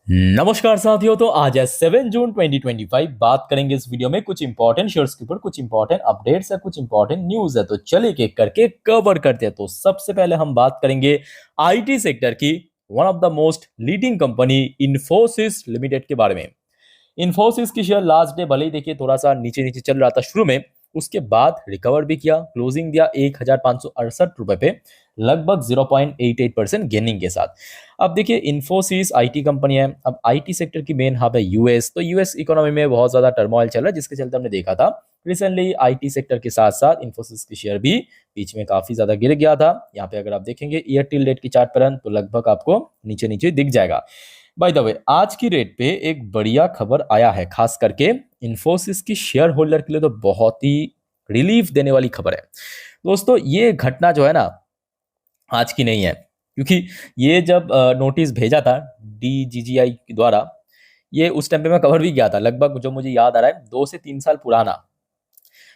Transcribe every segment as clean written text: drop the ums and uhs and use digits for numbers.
नमस्कार साथियों। तो आज है 7 जून 2025। बात करेंगे इस वीडियो में कुछ इंपॉर्टेंट शेयर्स के ऊपर, कुछ इंपॉर्टेंट अपडेट्स है, कुछ इंपॉर्टेंट न्यूज है। तो चलिए एक करके कवर करते हैं। तो सबसे पहले हम बात करेंगे आईटी सेक्टर की one of the most leading company Infosys limited के बारे में। इन्फोसिस की शेयर लास्ट डे भले ही देखिए थोड़ा सा नीचे नीचे चल रहा था शुरू में, उसके बाद रिकवर भी किया, क्लोजिंग दिया 1568 रुपए पे, लगभग 0.88% गेनिंग के साथ। अब देखिए इन्फोसिस आईटी कंपनी है। अब आईटी सेक्टर की मेन हब है यूएस। तो यूएस इकोनॉमी में बहुत ज्यादा टर्मोइल चल रहा है, जिसके चलते हमने देखा था रिसेंटली आईटी सेक्टर के साथ साथ इन्फोसिस की शेयर भी बीच में काफी ज्यादा गिर गया था। यहाँ पे अगर आप देखेंगे ईयर टिल डेट की चार्ट पैटर्न तो लगभग आपको नीचे नीचे दिख जाएगा। बाय द वे आज की रेट पे एक बढ़िया खबर आया है, खास करके इन्फोसिस की शेयर होल्डर के लिए तो बहुत ही रिलीफ देने वाली खबर है। दोस्तों ये घटना जो है ना आज की नहीं है, क्योंकि ये जब नोटिस भेजा था डीजीजीआई के द्वारा, ये उस टाइम पे मैं कवर भी किया था, लगभग जो मुझे याद आ रहा है 2 से 3 साल पुराना।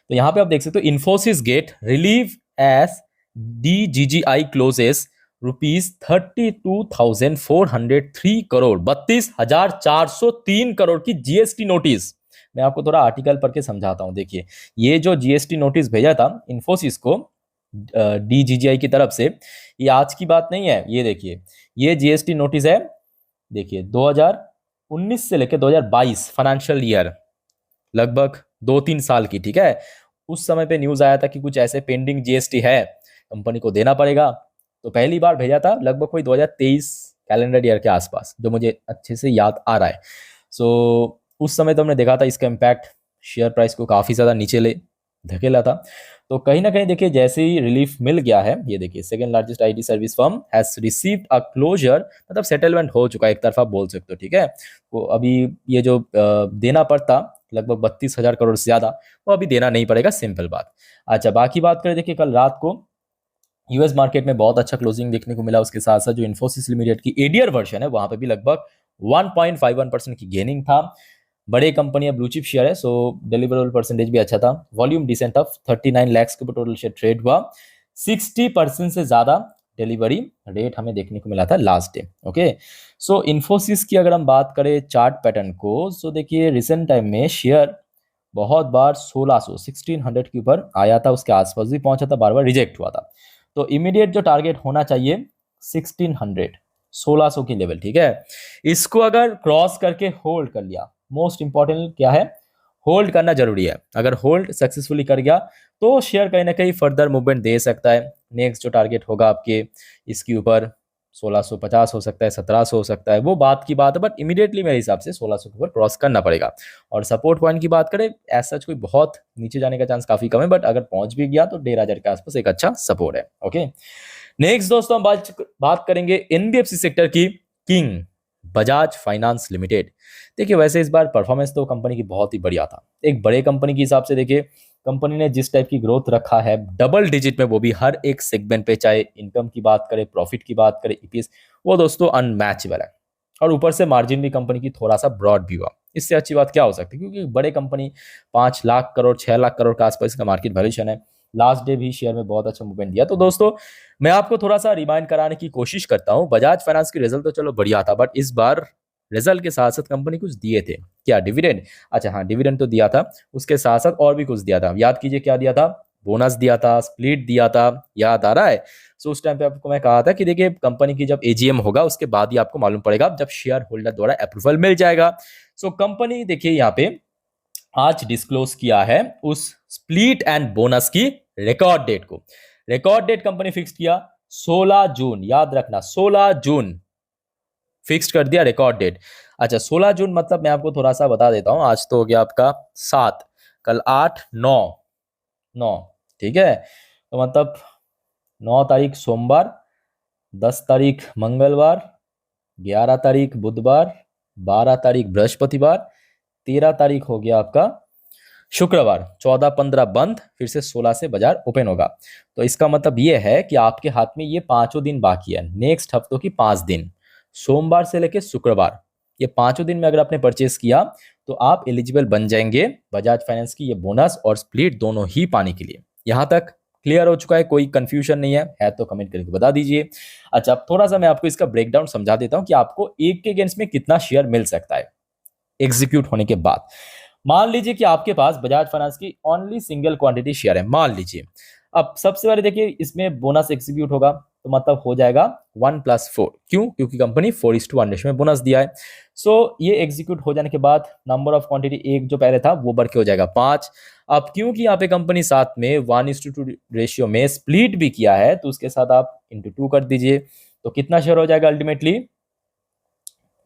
तो यहाँ पे आप देख सकते हो Infosys get relief as DGGI closes ₹32,403 crore, 32,403 crore की जीएसटी नोटिस। मैं आपको थोड़ा आर्टिकल पढ़ के समझाता हूँ। देखिए ये जो जीएसटी नोटिस भेजा था इन्फोसिस को डीजीजीआई की तरफ से, ये आज की बात नहीं है। ये देखिए ये जीएसटी नोटिस है, देखिए 2019 से लेकर 2022 फाइनेंशियल ईयर, लगभग 2-3 साल की। ठीक है, उस समय पे न्यूज आया था कि कुछ ऐसे पेंडिंग जीएसटी है, कंपनी को देना पड़ेगा। तो पहली बार भेजा था लगभग कोई 2023 कैलेंडर ईयर के आसपास, जो मुझे अच्छे से याद आ रहा है। सो उस समय तो हमने देखा था इसका इम्पैक्ट शेयर प्राइस को काफी ज्यादा नीचे ले धकेला था। तो कहीं ना कहीं देखिए जैसे ही रिलीफ मिल गया है, ये देखिए second largest IT service firm has received a closure, मतलब सेटलमेंट हो चुका है, एक तरफा बोल सकते हो। ठीक है, वो अभी ये जो देना पड़ता लगभग 32,000 करोड़ से ज्यादा, वो अभी देना नहीं पड़ेगा, सिंपल बात। अच्छा बाकी बात करें, देखिए कल रात को यूएस मार्केट में बहुत अच्छा क्लोजिंग देखने को मिला। उसके साथ साथ जो इन्फोसिस लिमिटेड की एडीआर वर्जन है वहां पे भी लगभग 1.51% की गेनिंग था। बड़े कंपनी ब्लू चिप शेयर है, सो डिलीवरेबल परसेंटेज भी अच्छा था। वॉल्यूम डिसेंट था, 39 लाख के ऊपर टोटल शेयर ट्रेड हुआ। 60% से ज्यादा डिलीवरी रेट हमें देखने को मिला था लास्ट डे। ओके, सो इन्फोसिस की अगर हम बात करें चार्ट पैटर्न को, सो देखिए रिसेंट टाइम में शेयर बहुत बार 1600 के ऊपर आया था, उसके आसपास भी पहुंचा था, बार बार रिजेक्ट हुआ था। तो इमीडिएट जो टारगेट होना चाहिए 1600 की लेवल। ठीक है, इसको अगर क्रॉस करके होल्ड कर लिया, मोस्ट इंपॉर्टेंट क्या है, होल्ड करना जरूरी है। अगर होल्ड सक्सेसफुली कर गया तो शेयर कहीं ना कहीं फर्दर मूवमेंट दे सकता है। नेक्स्ट जो टारगेट होगा आपके इसके ऊपर 1650 हो सकता है, 1700 हो सकता है, वो बात की बात है। बट इमीडिएटली मेरे हिसाब से 1600 के ऊपर क्रॉस करना पड़ेगा। और सपोर्ट पॉइंट की बात करें, ऐसा कोई बहुत नीचे जाने का चांस काफी कम है, बट अगर पहुंच भी गया तो 15,000 के आसपास एक अच्छा सपोर्ट है। ओके, नेक्स्ट दोस्तों हम बात करेंगे एनबीएफसी सेक्टर की किंग बजाज फाइनेंस लिमिटेड। देखिए वैसे इस बार परफॉर्मेंस तो कंपनी की बहुत ही बढ़िया था। एक बड़े कंपनी के हिसाब से देखिए कंपनी ने जिस टाइप की ग्रोथ रखा है डबल डिजिट में, वो भी हर एक सेगमेंट पे, चाहे इनकम की बात करें, प्रॉफिट की बात करें, ईपीएस, वो दोस्तों अनमैचेबल है। और ऊपर से मार्जिन भी कंपनी की थोड़ा सा ब्रॉड भी हुआ। इससे अच्छी बात क्या हो सकती है, क्योंकि बड़े कंपनी 5 लाख करोड़ 6 लाख करोड़ का आसपास का मार्केट वैल्यूएशन है। लास्ट डे भी शेयर में बहुत अच्छा मूवमेंट दिया। तो दोस्तों मैं आपको थोड़ा सा रिमाइंड कराने की कोशिश करता हूं, बजाज फाइनेंस की रिजल्ट तो चलो बढ़िया था, बट इस बार रिजल्ट के साथ साथ कंपनी कुछ दिए थे। क्या डिविडेंड? अच्छा हाँ, डिविडेंड तो दिया था, उसके साथ साथ और भी कुछ दिया था। याद कीजिए क्या दिया था, बोनस दिया था, स्प्लिट दिया था, याद आ रहा है? सो उस टाइम पे आपको मैं कहा था कि देखिए कंपनी की जब एजीएम होगा उसके बाद ही आपको मालूम पड़ेगा, जब शेयर होल्डर द्वारा अप्रूवल मिल जाएगा। सो कंपनी देखिए यहाँ पे आज डिस्क्लोज किया है उस स्प्लिट एंड बोनस की रिकॉर्ड डेट को। रिकॉर्ड डेट कंपनी फिक्स किया 16 जून, याद रखना 16 जून फिक्स कर दिया रिकॉर्ड डेट। अच्छा 16 जून मतलब मैं आपको थोड़ा सा बता देता हूं, आज तो हो गया आपका 7, कल 8, 9, 9, ठीक है। तो मतलब 9 तारीख सोमवार, 10 तारीख मंगलवार, 11 तारीख बुधवार, 12 तारीख बृहस्पतिवार, 13 तारीख हो गया आपका शुक्रवार, 14-15 बंद, फिर से 16 से बाजार ओपन होगा। तो इसका मतलब ये है कि आपके हाथ में ये 5 दिन बाकी है, नेक्स्ट हफ्तों की 5 दिन, सोमवार से लेकर शुक्रवार, ये 5 दिन में अगर आपने परचेस किया तो आप एलिजिबल बन जाएंगे बजाज फाइनेंस की ये बोनस और स्प्लिट दोनों ही पाने के लिए। यहां तक क्लियर हो चुका है, कोई कंफ्यूजन नहीं है तो कमेंट करके बता दीजिए। अच्छा, अब थोड़ा सा मैं आपको इसका ब्रेकडाउन समझा देता हूँ कि आपको एक के अगेंस्ट में कितना शेयर मिल सकता है एग्जीक्यूट होने के बाद। मान लीजिए कि आपके पास बजाज फाइनेंस की ओनली सिंगल क्वांटिटी शेयर है, मान लीजिए। अब सबसे पहले देखिए, इसमें बोनस एग्जीक्यूट होगा तो मतलब हो जाएगा 1+4। क्यों? क्योंकि कंपनी 4:1 रेशो में बोनस दिया है। सो ये एग्जीक्यूट हो जाने के बाद नंबर ऑफ क्वांटिटी एक जो पहले था वो बढ़ के हो जाएगा 5। अब क्योंकि यहाँ पे कंपनी साथ में 1:2 रेशियो में स्प्लिट भी किया है तो उसके साथ आप इंटू 2 कर दीजिए, तो कितना शेयर हो जाएगा अल्टीमेटली?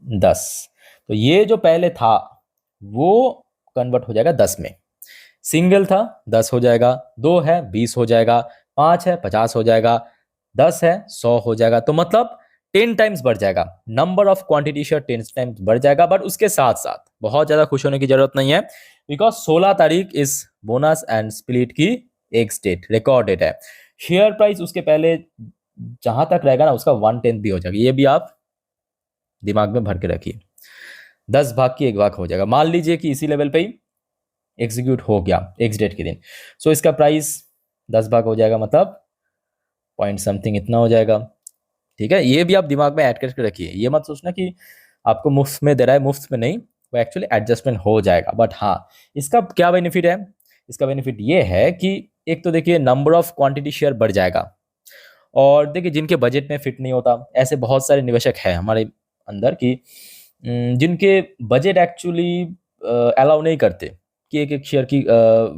10। तो ये जो पहले था वो कन्वर्ट हो जाएगा 10 में। सिंगल था 10 हो जाएगा, 2 है 20 हो जाएगा, 5 है 50 हो जाएगा, 10 है 100 हो जाएगा। तो मतलब 10 टाइम्स बढ़ जाएगा, number of quantity share 10 times बढ़ जाएगा। बट उसके साथ साथ बहुत ज्यादा खुश होने की जरूरत नहीं है, बिकॉज 16 तारीख इस बोनस एंड स्प्लिट की एक डेट रिकॉर्ड डेट है। शेयर प्राइस उसके पहले जहां तक रहेगा ना उसका 1/10 भी हो जाएगा, ये भी आप दिमाग में भर के रखिए। 10 भाग की 1 भाग हो जाएगा। मान लीजिए कि इसी लेवल पे ही एग्जीक्यूट हो गया एक्स डेट के दिन, सो इसका प्राइस 10 भाग हो जाएगा, मतलब पॉइंट समथिंग इतना हो जाएगा। ठीक है, ये भी आप दिमाग में ऐड करके रखिए। ये मत सोचना कि आपको मुफ्त में दे रहा है, मुफ्त में नहीं, वो एक्चुअली एडजस्टमेंट हो जाएगा। बट हाँ, इसका क्या बेनिफिट है? इसका बेनिफिट ये है कि एक तो देखिए नंबर ऑफ क्वांटिटी शेयर बढ़ जाएगा, और देखिए जिनके बजट में फिट नहीं होता, ऐसे बहुत सारे निवेशक हैं हमारे अंदर की जिनके बजट एक्चुअली अलाउ नहीं करते कि एक एक शेयर की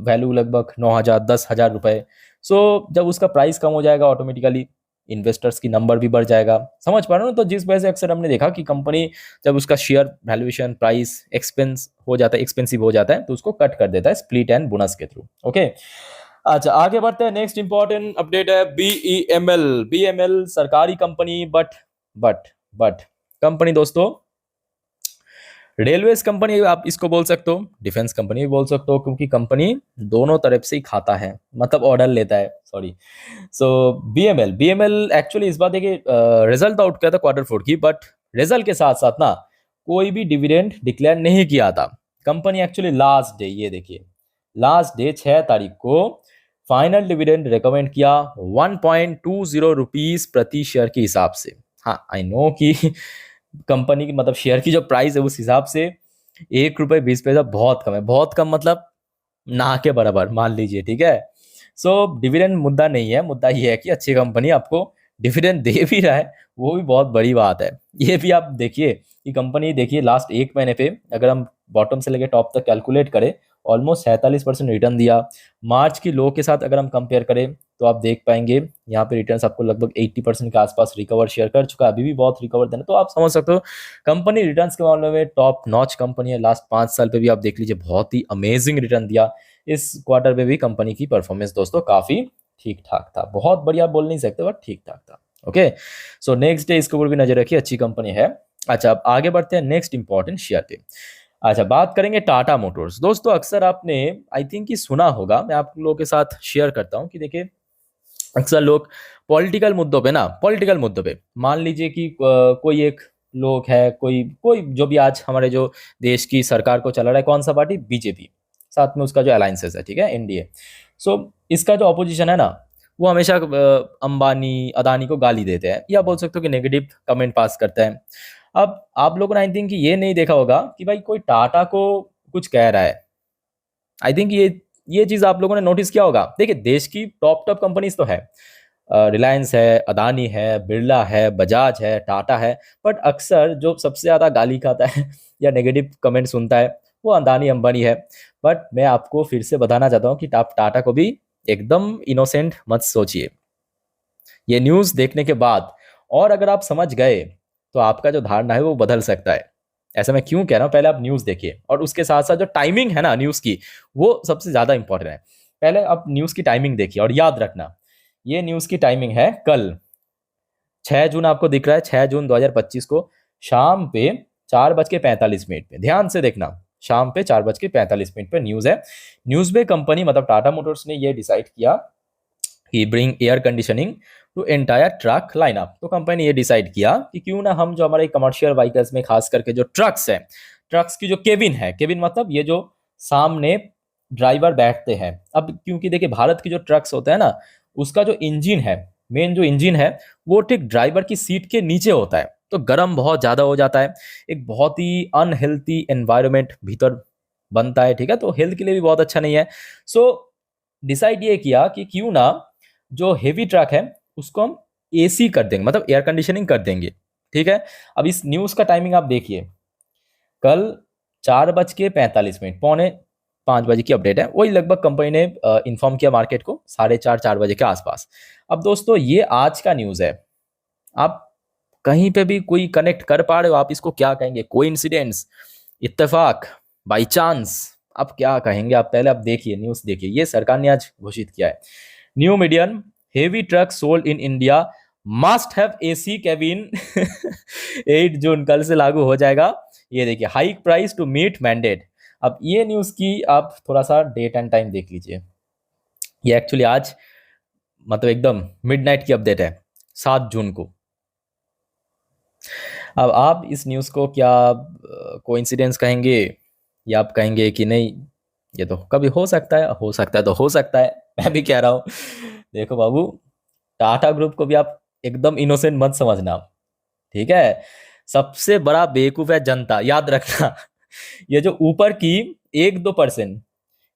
वैल्यू लगभग 9,000 10,000 रुपए। सो जब उसका प्राइस कम हो जाएगा ऑटोमेटिकली इन्वेस्टर्स की नंबर भी बढ़ जाएगा। समझ पा रहे हो ना? तो जिस वजह से अक्सर हमने देखा कि कंपनी जब उसका शेयर वैल्यूएशन प्राइस एक्सपेंसिव हो जाता है तो उसको कट कर देता है स्प्लिट एंड बोनस के थ्रू। ओके, अच्छा आगे बढ़ते हैं। नेक्स्ट इंपॉर्टेंट अपडेट है बीईएमएल। बीईएमएल सरकारी कंपनी बट कंपनी दोस्तों रेलवेज कंपनी आप इसको बोल सकते हो, डिफेंस कंपनी भी बोल सकते हो, क्योंकि कंपनी दोनों तरफ से ही खाता है, मतलब ऑर्डर लेता है, सॉरी। सो बीएमएल एक्चुअली इस बार देखिए रिजल्ट आउट किया था Q4 की, बट रिजल्ट के साथ साथ ना कोई भी डिविडेंड डिक्लेयर नहीं किया था। कंपनी एक्चुअली लास्ट डे, ये देखिए लास्ट डे 6 तारीख को फाइनल डिविडेंड रिकमेंड किया 1.20 रुपीज प्रति शेयर के हिसाब से। हाँ, आई नो कि कंपनी की मतलब शेयर की जो प्राइस है उस हिसाब से 1 रुपये 20 पैसा बहुत कम है, बहुत कम मतलब ना के बराबर मान लीजिए। ठीक है, सो डिविडेंड मुद्दा नहीं है, मुद्दा ये है कि अच्छी कंपनी आपको डिविडेंड दे भी रहा है, वो भी बहुत बड़ी बात है। ये भी आप देखिए कि कंपनी देखिए लास्ट 1 महीने पे अगर हम बॉटम से लेकर टॉप तक कैलकुलेट करें, ऑलमोस्ट 47% रिटर्न दिया। मार्च की लो के साथ अगर हम कंपेयर करें तो आप देख पाएंगे यहाँ पे रिटर्न्स आपको लगभग 80% के आसपास रिकवर शेयर कर चुका है, अभी भी बहुत रिकवर देना। तो आप समझ सकते हो कंपनी रिटर्न्स के मामले में टॉप नॉच कंपनी है। लास्ट 5 साल पे भी आप देख लीजिए बहुत ही अमेजिंग रिटर्न दिया। इस क्वार्टर पे भी कंपनी की परफॉर्मेंस दोस्तों काफी ठीक ठाक था, बहुत बढ़िया बोल नहीं सकते बट ठीक ठाक था। ओके, सो नेक्स्ट डे इसके ऊपर भी नजर रखिए, अच्छी कंपनी है। अच्छा, अब आगे बढ़ते हैं नेक्स्ट इंपॉर्टेंट शेयर पे। अच्छा, बात करेंगे टाटा मोटर्स। दोस्तों अक्सर आपने आई थिंक कि सुना होगा, मैं आप लोगों के साथ शेयर करता हूं कि देखिए अक्सर लोग पॉलिटिकल मुद्दों पे मान लीजिए कि कोई एक लोग है, कोई कोई जो भी आज हमारे जो देश की सरकार को चला रहा है, कौन सा पार्टी? बीजेपी, साथ में उसका जो अलायंसेस है, ठीक है, एनडीए। सो इसका जो ऑपोजिशन है ना, वो हमेशा अंबानी अदानी को गाली देते हैं, या बोल सकते हो कि नेगेटिव कमेंट पास करते हैं। अब आप लोगों ने आई थिंक ये नहीं देखा होगा कि भाई कोई टाटा को कुछ कह रहा है। आई थिंक ये चीज आप लोगों ने नोटिस किया होगा। देखिए देश की टॉप टॉप कंपनीज तो है, रिलायंस है, अदानी है, बिरला है, बजाज है, टाटा है, बट अक्सर जो सबसे ज्यादा गाली खाता है या नेगेटिव कमेंट सुनता है वो अदानी अंबानी है। बट मैं आपको फिर से बताना चाहता हूँ कि आप टाटा को भी एकदम इनोसेंट मत सोचिए। ये न्यूज देखने के बाद और अगर आप समझ गए तो आपका जो धारणा है वो बदल सकता है। ऐसा मैं क्यों कह रहा हूँ, पहले आप न्यूज देखिए, और उसके साथ साथ जो टाइमिंग है ना न्यूज की, वो सबसे ज्यादा इंपॉर्टेंट है। पहले आप न्यूज की टाइमिंग देखिए, और याद रखना ये न्यूज की टाइमिंग है कल 6 जून, आपको दिख रहा है 6 जून 2025 को शाम पे 4:45 पे। ध्यान से देखना, शाम पे 4:45 पे न्यूज है। न्यूज में कंपनी मतलब टाटा मोटर्स ने ये डिसाइड किया कि bring air conditioning to entire truck lineup. तो कंपनी ने ये डिसाइड किया कि क्यों ना हम जो हमारे कमर्शियल व्हीकल्स में खास करके जो ट्रक्स है, ट्रक्स की जो केबिन है, केबिन मतलब ये जो सामने ड्राइवर बैठते हैं। अब क्योंकि देखिए भारत की जो ट्रक्स होते हैं ना उसका जो इंजन है, मेन जो इंजन है, वो ठीक ड्राइवर की सीट के नीचे होता है, तो गर्म बहुत ज़्यादा हो जाता है, एक बहुत ही अनहेल्थी एनवायरनमेंट भीतर बनता है, ठीक है, तो हेल्थ के लिए भी बहुत अच्छा नहीं है। सो डिसाइड ये किया कि क्यों ना जो हेवी ट्रक है उसको हम एसी कर देंगे, मतलब एयर कंडीशनिंग कर देंगे, ठीक है। अब इस न्यूज़ का टाइमिंग आप देखिए, कल 4:45, 4:45 की अपडेट है, वही लगभग कंपनी ने इन्फॉर्म किया मार्केट को 4:30 के आसपास। अब दोस्तों ये आज का न्यूज़ है, आप कहीं पे भी कोई कनेक्ट कर पा रहे हो, आप इसको क्या कहेंगे, कोइंसिडेंस, इत्तेफाक, बाई चांस, आप क्या कहेंगे? आप पहले आप देखिए, न्यूज़ देखिए, ये सरकार ने आज घोषित किया है, new medium heavy truck sold in India must have AC cabin 8 June, कल से लागू हो जाएगा। ये देखिए, hike price to meet mandate. अब ये न्यूज़ की आप थोड़ा सा डेट एंड टाइम देख लीजिए, ये एक्चुअली आज मतलब एकदम मिडनाइट की अपडेट है, 7 जून को। अब आप इस न्यूज़ को क्या कोइंसिडेंस कहेंगे, या आप कहेंगे कि नहीं ये तो कभी हो सकता है, हो सकता है तो हो सकता है। मैं भी कह रहा हूँ, देखो बाबू, टाटा ग्रुप को भी आप एकदम इनोसेंट मत समझना, ठीक है। सबसे बड़ा बेवकूफ है जनता, याद रखना। ये जो ऊपर की 1-2%,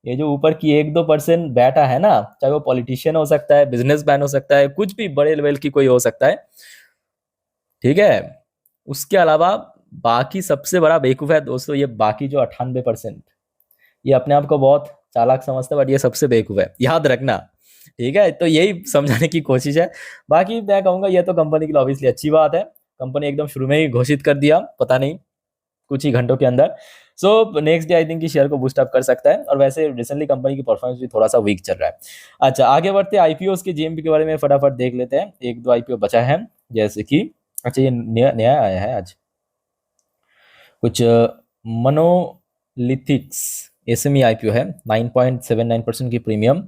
ये जो ऊपर की 1-2% बैठा है ना, चाहे वो पॉलिटिशियन हो सकता है, बिजनेसमैन हो सकता है, कुछ भी बड़े लेवल की कोई हो सकता है, ठीक है। उसके अलावा बाकी सबसे बड़ा बेवकूफ है दोस्तों ये बाकी जो 98%, ये अपने आप को बहुत चालाक समझता है, बट ये सबसे बेवकूफ है, याद रखना, ठीक है। तो यही समझाने की कोशिश है। बाकी मैं कहूँगा ये तो कंपनी के लिए ऑब्वियसली अच्छी बात है, कंपनी एकदम शुरू में ही घोषित कर दिया, पता नहीं कुछ ही घंटों के अंदर। So next day I think कि शेयर को बूस्ट अप कर सकता है, और वैसे रिसेंटली कंपनी की परफॉर्मेंस भी थोड़ा सा वीक चल रहा है। अच्छा, आगे बढ़ते हैं, आईपीओ के जीएमपी के बारे में फटाफट देख लेते हैं, 1-2 आईपीओ बचा है, जैसे कि अच्छा ये नया नया आया है आज कुछ, मोनोलिथिक्स एसएमई आईपीओ है, 9.79% की प्रीमियम।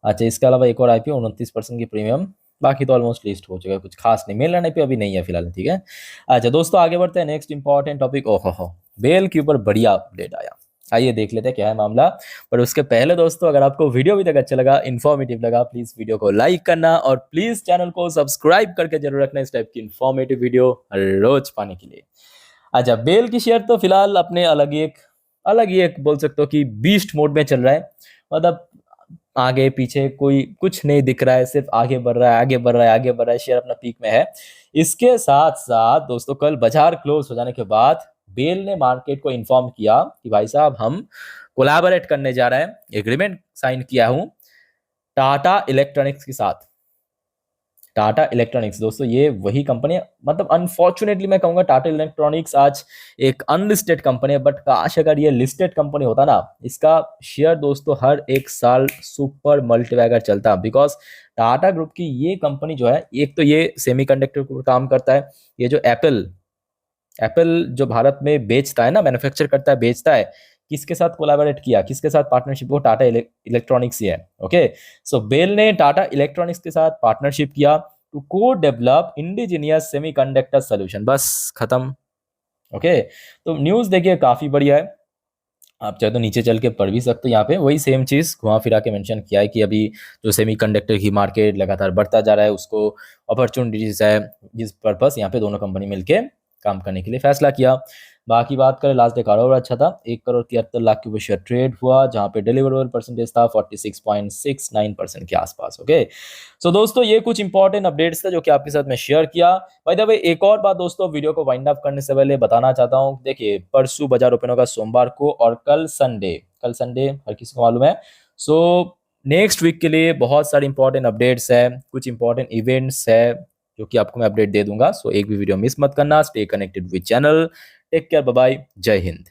अच्छा, इसके अलावा एक और आईपीओ 29% की प्रीमियम, बाकी तो ऑलमोस्ट लिस्ट हो चुका है, कुछ खास नहीं, मेन लाइन आईपीओ अभी नहीं है फिलहाल, ठीक है। अच्छा दोस्तों, आगे बढ़ते हैं, नेक्स्ट इंपॉर्टेंट टॉपिक, ओहो बेल के ऊपर बढ़िया अपडेट आया, आइए देख लेते हैं क्या है मामला। पर उसके पहले दोस्तों, अगर आपको वीडियो अभी तक अच्छा लगा, इन्फॉर्मेटिव लगा, प्लीज वीडियो को लाइक करना, और प्लीज चैनल को सब्सक्राइब करके जरूर रखना इस टाइप की इन्फॉर्मेटिव वीडियो रोज पाने के लिए। अच्छा, बेल की शेयर तो फिलहाल अपने अलग ही एक बोल सकते हो कि बीस्ट मोड में चल रहा है, मतलब आगे पीछे कोई कुछ नहीं दिख रहा है, सिर्फ आगे बढ़ रहा है, आगे बढ़ रहा है, आगे बढ़ रहा है, शेयर अपना पीक में है। इसके साथ साथ दोस्तों, कल बाजार क्लोज हो जाने के बाद बेल ने मार्केट को इन्फॉर्म किया कि भाई साहब हम कोलैबोरेट करने जा रहे हैं, एग्रीमेंट साइन किया हूं टाटा इलेक्ट्रॉनिक्स के साथ। टाटा इलेक्ट्रॉनिक्स दोस्तों ये वही कंपनी है, मतलब अनफॉर्चुनेटली मैं कहूंगा टाटा इलेक्ट्रॉनिक्स आज एक अनलिस्टेड कंपनी है, बट काश अगर ये लिस्टेड कंपनी होता ना, इसका शेयर दोस्तों हर एक साल सुपर मल्टीबैगर चलता, बिकॉज टाटा ग्रुप की ये कंपनी जो है, एक तो ये सेमीकंडक्टर पर काम करता है, ये जो एप्पल एप्पल जो भारत में बेचता है ना, मैन्युफैक्चर करता है, बेचता है, किसके साथ कोलैबोरेट किया, किसके साथ पार्टनरशिप, वो टाटा इलेक्ट्रॉनिक्स ही है। ओके, सो बेल ने टाटा इलेक्ट्रॉनिक्स के साथ पार्टनरशिप किया टू को डेवलप इंडिजीनियस सेमीकंडक्टर सोल्यूशन, बस खत्म। ओके, तो न्यूज़ देखिए काफ़ी बढ़िया है, आप चाहे तो नीचे चल के पढ़ भी सकते हो, यहाँ पे वही सेम चीज़ घुमा फिरा के मेंशन किया है कि अभी जो सेमीकंडक्टर की मार्केट लगातार बढ़ता जा रहा है, उसको अपॉर्चुनिटीज है, जिस पर्पस यहाँ पे दोनों कंपनी मिलके काम करने के लिए फैसला किया। बाकी बात करें, लास्ट डे कारोबार अच्छा था, 1,73,00,000 के ऊपर शेयर ट्रेड हुआ, जहाँ पे डिलीवरेबल परसेंटेज था 46.69% के आसपास। ओके, सो दोस्तों ये कुछ इंपॉर्टेंट अपडेट्स थे जो कि आपके साथ मैं शेयर किया। बाय द वे, एक और बात दोस्तों, वीडियो को वाइंड अप करने से पहले बताना चाहता हूँ, देखिए परसों बाजार ओपन होगा सोमवार को, और कल संडे हर किसी को मालूम है। सो नेक्स्ट वीक के लिए बहुत सारे इंपॉर्टेंट अपडेट्स है, कुछ इंपॉर्टेंट इवेंट्स है जो कि आपको मैं अपडेट दे दूंगा। सो एक भी वीडियो मिस मत करना, stay connected with channel, take care, bye bye, जय हिंद।